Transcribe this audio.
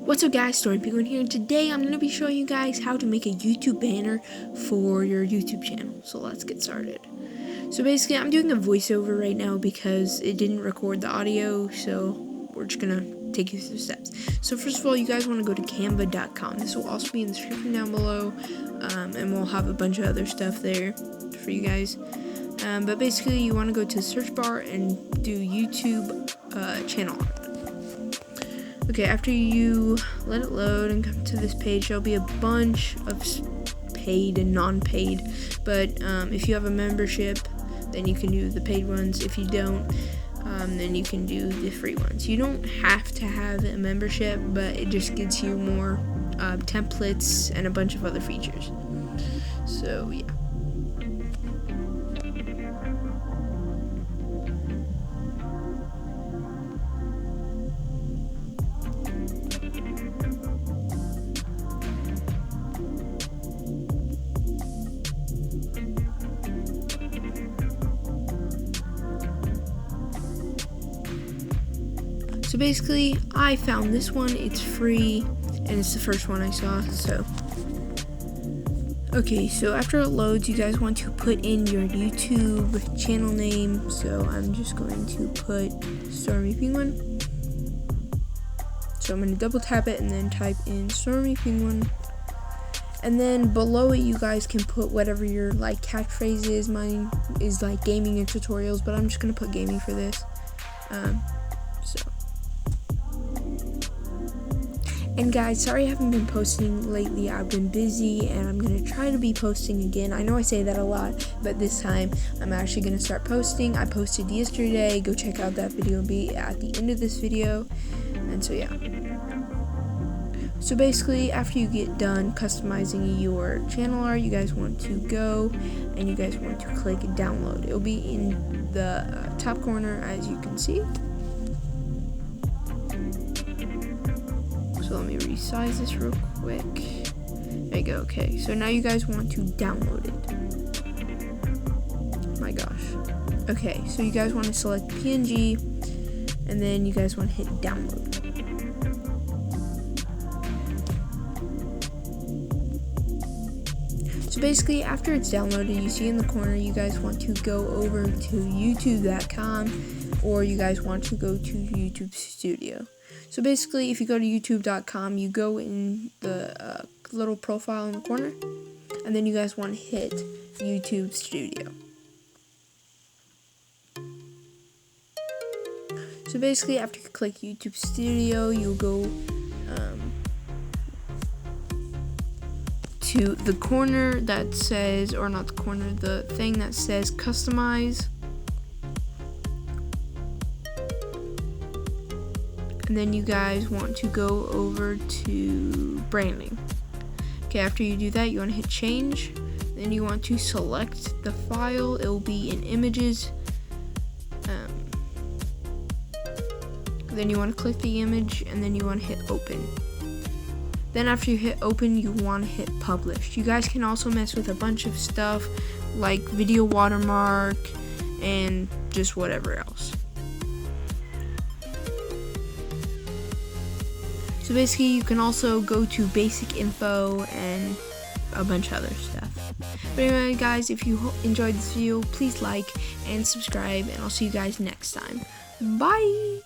What's up guys, Story Penguin here, and today I'm going to be showing you guys how to make a YouTube banner for your YouTube channel. So let's get started. So basically I'm doing a voiceover right now because it didn't record the audio, so we're just going to take you through the steps. So first of all, you guys want to go to canva.com. This will also be in the description down below, and we'll have a bunch of other stuff there for you guys. But basically you want to go to the search bar and do YouTube channel art. Okay, after you let it load and come to this page, there'll be a bunch of paid and non-paid, but if you have a membership, then you can do the paid ones. If you don't, then you can do the free ones. You don't have to have a membership, but it just gives you more templates and a bunch of other features. So yeah. So basically, I found this one, it's free, and it's the first one I saw, so. Okay, so after it loads, you guys want to put in your YouTube channel name, so I'm just going to put Stormy Penguin. So I'm going to double tap it and then type in Stormy Penguin. And then below it, you guys can put whatever your like catchphrase is. Mine is like gaming and tutorials, but I'm just going to put gaming for this. And guys, sorry I haven't been posting lately. I've been busy and I'm going to try to be posting again. I know I say that a lot, but this time I'm actually going to start posting. I posted yesterday. Go check out that video. It'll be at the end of this video. And so yeah. So basically, after you get done customizing your channel art, you guys want to go and you guys want to click download. It'll be in the top corner, as you can see. So let me resize this real quick. There you go. Okay, so now you guys want to download it. My gosh. Okay, so you guys want to select PNG, and then you guys want to hit download. So basically, after it's downloaded, you see in the corner, you guys want to go over to youtube.com, or you guys want to go to YouTube Studio. So basically, if you go to youtube.com, you go in the little profile in the corner, and then you guys want to hit YouTube Studio. So basically, after you click YouTube Studio, you'll go to the corner that says, or not the corner, the thing that says customize. And then you guys want to go over to branding. Okay, after you do that, you want to hit change. Then you want to select the file. It will be in images. Then you want to click the image, and then you want to hit open. Then after you hit open, you want to hit publish. You guys can also mess with a bunch of stuff like video watermark and just whatever else. So basically, you can also go to basic info and a bunch of other stuff. But anyway, guys, if you enjoyed this video, please like and subscribe, and I'll see you guys next time. Bye!